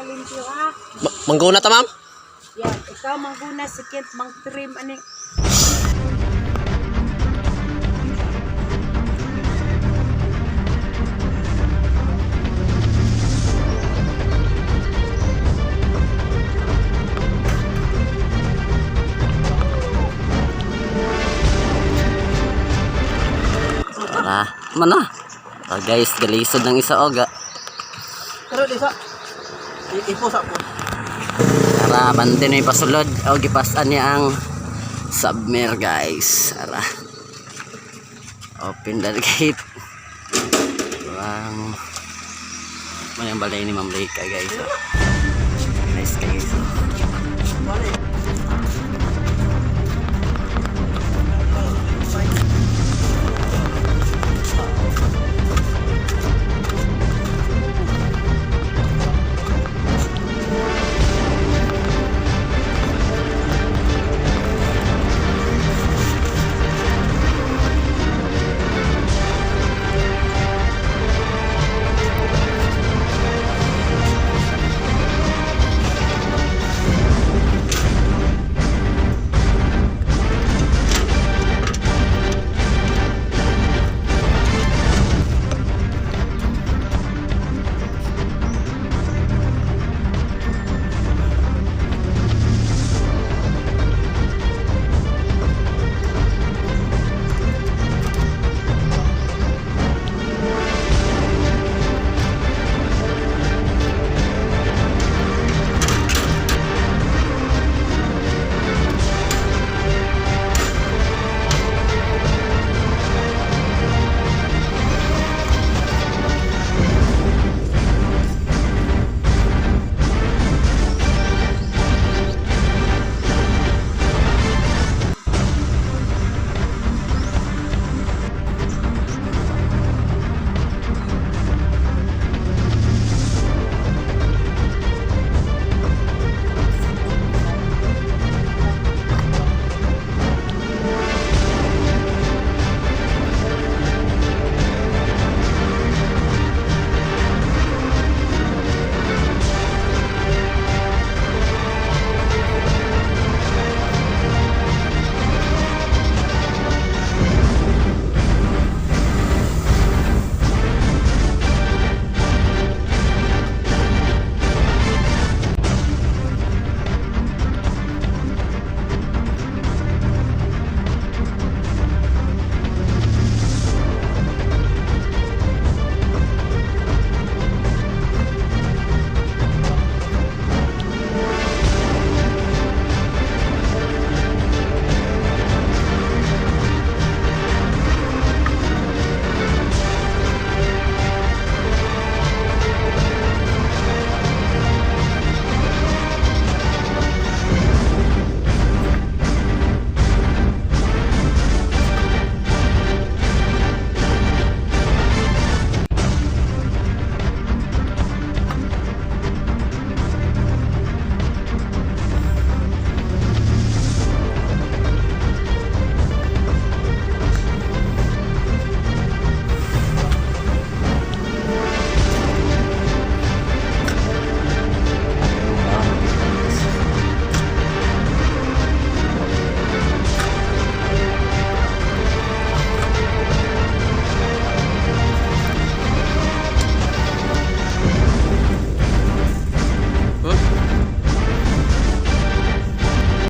limpyo ha. Mangguna ta, ma'am? Yan, ikaw mangguna sikit mang-trim ani. Tara, mana? Guys, galisod ng isa oga. Pero dito, ipo sa po. Tara, bante na yung pasulod. O, gipasan niya ang submer, guys. Tara. Open the gate. Wow. Ano yung balay ni Ma'am Rika, guys. Nice, guys. Balik.